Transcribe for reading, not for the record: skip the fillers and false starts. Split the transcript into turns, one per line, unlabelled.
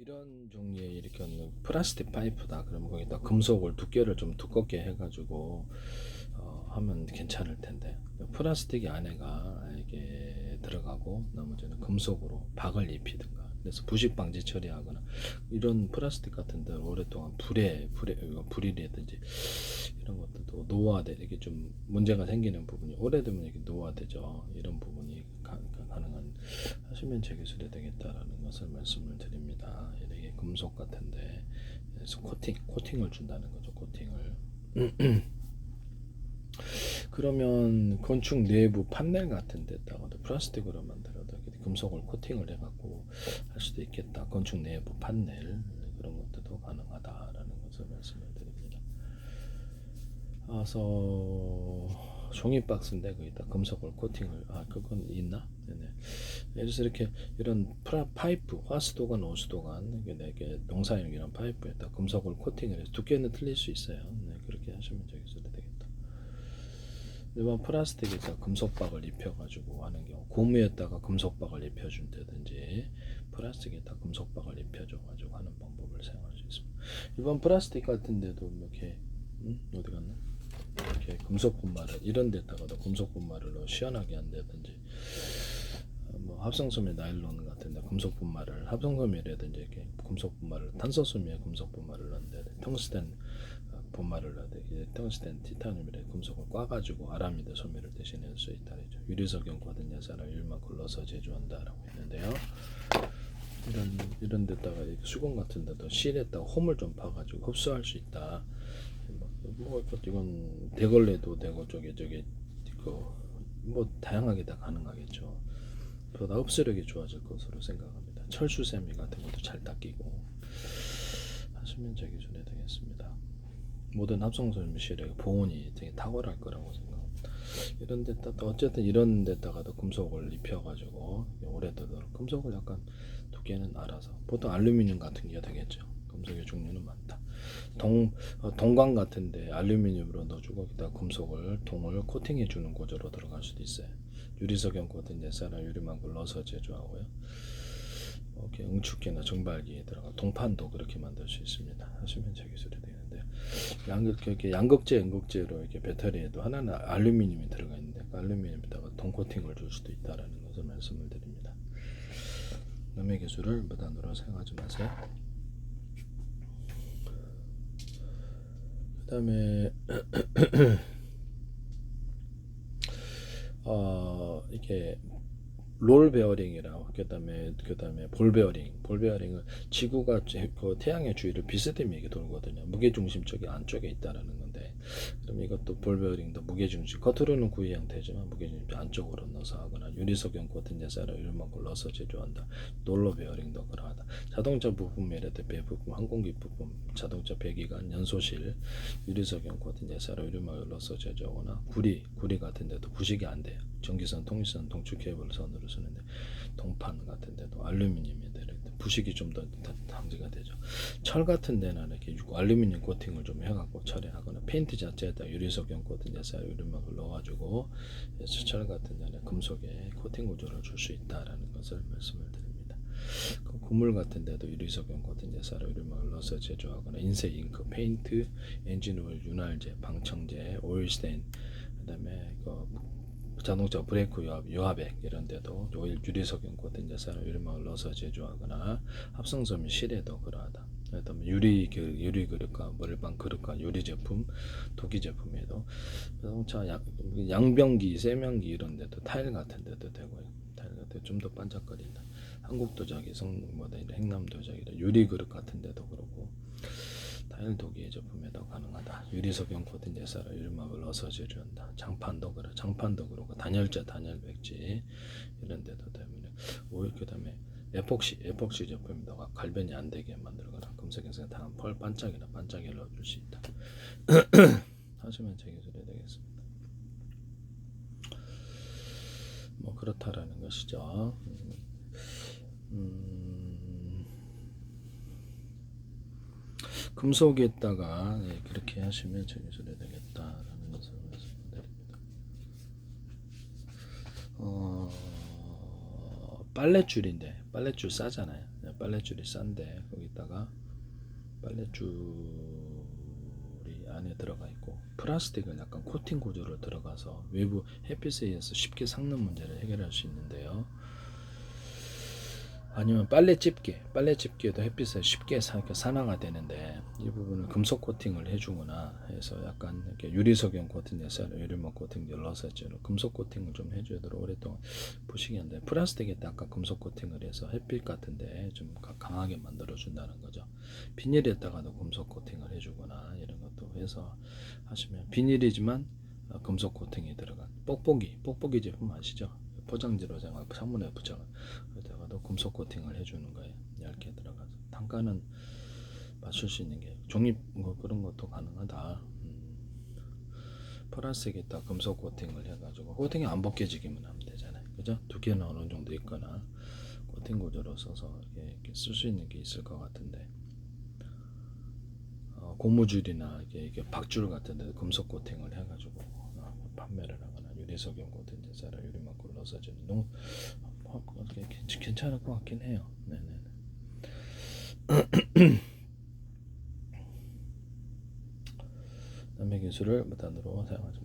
이런 종류의 이렇게 플라스틱 파이프다 그러면 거기다 금속을 두께를 좀 두껍게 해가지고 하면 괜찮을 텐데 플라스틱이 안에가 이게 들어가고 나머지는 금속으로 박을 입히든가 그래서 부식 방지 처리하거나 이런 플라스틱 같은데 오랫동안 불이라든지 이런 것들도 노화돼 이게 좀 문제가 생기는 부분이 오래되면 이게 노화되죠. 이런 부분이 가능한 하시면 재기술이 되겠다라는 것을 말씀을 드립니다. 이게 금속 같은데 그래서 코팅을 준다는 거죠. 코팅을. 그러면 건축 내부 판넬 같은 데다가도 플라스틱으로 만들어도 금속을 코팅을 해갖고 할 수도 있겠다. 건축 내부 판넬 그런 것들도 가능하다라는 것을 말씀을 드립니다. 그래서 종이 박스인데 거기다 금속을 코팅을 그건 있나? 네네. 그래서 이렇게 이런 파이프 화수도관 오수도관 이게 농사용 이런 파이프에다 금속을 코팅을 해서 두께는 틀릴 수 있어요. 네, 그렇게 하시면 저기서 되겠다. 일반 플라스틱에다 금속박을 입혀가지고 하는 경우 고무에다가 금속박을 입혀준다든지 플라스틱에다 금속박을 입혀줘가지고 하는 방법을 사용할 수 있습니다. 일반 플라스틱 같은데도 이렇게 어디 갔나? 이렇게 금속 분말을 이런 데다가도 금속 분말을 넣어 시원하게 한다든지 뭐 합성섬유 나일론 같은데 금속 분말을 합성섬유라든지 이렇게 금속 분말을 탄소섬유에 금속 분말을 넣는다든지 텅스텐 분말을 넣는데 텅스텐 티타늄이라 금속을 꽈가지고 아라미드 섬유를 대신할 수 있다. 유리석영 거든 여사라 율만 걸러서 제조한다라고 했는데요. 이런 데다가 수건 같은 데도 실에다가 홈을 좀 파가지고 흡수할 수 있다. 뭐 이건 대걸레도 되고 저기 뭐 다양하게 다 가능하겠죠. 보다 흡수력이 좋아질 것으로 생각합니다. 철수세미 같은 것도 잘 닦이고 하시면 제 기준에 되겠습니다. 모든 합성섬유 실의 보온이 되게 탁월할 거라고 생각합니다. 이런 데다 어쨌든 이런 데다가도 금속을 입혀가지고 오래되도록 금속을 약간 두께는 알아서 보통 알루미늄 같은 게 되겠죠. 금속의 종류는 많다. 동광 같은데 알루미늄으로 넣어주고 거기다 금속을 동을 코팅해 주는 구조로 들어갈 수도 있어요. 유리석영 코팅 예사나 유리망을 넣어서 제조하고요. 이렇게 응축기나 정발기에 들어가 동판도 그렇게 만들 수 있습니다. 하시면 제 기술이 되는데 양극재, 음극재로 이렇게 배터리에도 하나는 알루미늄이 들어가 있는데 그 알루미늄에다가 동 코팅을 줄 수도 있다라는 것을 말씀을 드립니다. 남의 기술을 무단으로 사용하지 마세요. 그 다음에 이게 롤 베어링이라고 그다음에 볼 베어링은 지구가 그 태양의 주위를 비스듬하게 돌거든요. 무게 중심 쪽이 안쪽에 있다라는 건데 그럼 이것도 볼 베어링도 무게 중심 겉으로는 구이 형태지만 무게 중심 안쪽으로 넣어서 하거나 유리석영 코팅 예사로 이만큼 넣어서 제조한다. 롤러 베어링도 그러하다. 자동차 부품이라도 배부품, 항공기 부품, 자동차 배기관, 연소실 유리석영 코팅 예사로 이만큼 넣어서 제조하거나 구리 같은 데도 부식이 안 돼요. 전기선, 통신선, 동축 케이블 선으로 쓰는데 동판 같은 데도 알루미늄인데 부식이 좀 더 방지가 되죠. 철 같은 데는 이렇게 알루미늄 코팅을 좀 해갖고 처리하거나 페인트 자체에다 유리석영 코팅 예사 유리막을 넣어가지고 철 같은 데는 금속에 코팅 구조를 줄 수 있다라는 것을 말씀을 드립니다. 구물 같은 데도 유리석영 코팅 예사로 유리막을 넣어서 제조하거나 인쇄 잉크, 페인트, 엔진오일, 윤활제, 방청제, 오일스테인 그다음에 자동차 브레이크 유화백 이런 데도 유리석영 코팅 예사로 유리막을 넣어서 제조하거나 합성섬유 실에도 그러하다. 그다음에 유리 그릇과 머리방 그릇과 유리 제품, 도기 제품에도 자동차 양변기, 세면기 이런 데도 타일 같은 데도 되고요. 타일 같은 좀 더 반짝거린다. 한국도 저기 행남도 저기 유리 그릇 같은 데도 그렇고 타일 도기의 제품에도 가능하다. 유리석영 코팅 예사로 유리막을 넣어서 제조한다. 장판도 그렇고 단열재, 단열백지 이런 데도 되면 오일 그다음에 에폭시 제품에다가 갈변이 안 되게 만들거나 금속에서 다음 펄 반짝이나 반짝이를 넣어줄 수 있다. 하시면 제 기술이 되겠습니다. 뭐 그렇다라는 것이죠. 금속에다가 그렇게 하시면 제 기술이 되겠다라는 것을 말씀드립니다. 빨랫줄인데 빨랫줄 싸잖아요. 빨랫줄이 싼데 거기다가 빨랫줄이 안에 들어가 있고 플라스틱을 약간 코팅 구조로 들어가서 외부 햇빛에 의해서 쉽게 삭는 문제를 해결할 수 있는데요. 아니면 빨래집게도 햇빛에 쉽게 산화가 되는데 이 부분을 금속 코팅을 해주거나 해서 약간 이렇게 유리석용 코팅에서 유리막 코팅 눌러서 금속 코팅을 좀 해주도록 오랫동안 보시겠는데 플라스틱에다 아까 금속 코팅을 해서 햇빛 같은데 좀 강하게 만들어 준다는 거죠. 비닐에다가도 금속 코팅을 해주거나 이런 것도 해서 하시면 비닐이지만 금속 코팅이 들어간 뽁뽁이 제품 아시죠? 포장지로 창문에 붙여 그다가도 금속 코팅을 해주는 거예요. 얇게 들어가서 단가는 맞출 수 있는 게 종이 뭐 그런 것도 가능하다. 플라스틱에다 금속 코팅을 해가지고 코팅이 안 벗겨지기만 하면 되잖아요. 그죠? 두께는 어느 정도 있거나 코팅 구조로 써서 이렇게 쓸 수 있는 게 있을 것 같은데 고무줄이나 이게 박줄 같은데 금속 코팅을 해가지고 판매를 하거나 유리석용 코팅 제사를 유리막 굴러서주는 너무 괜찮을 것 같긴 해요. 네네. 남의 기술을 무단으로 사용하지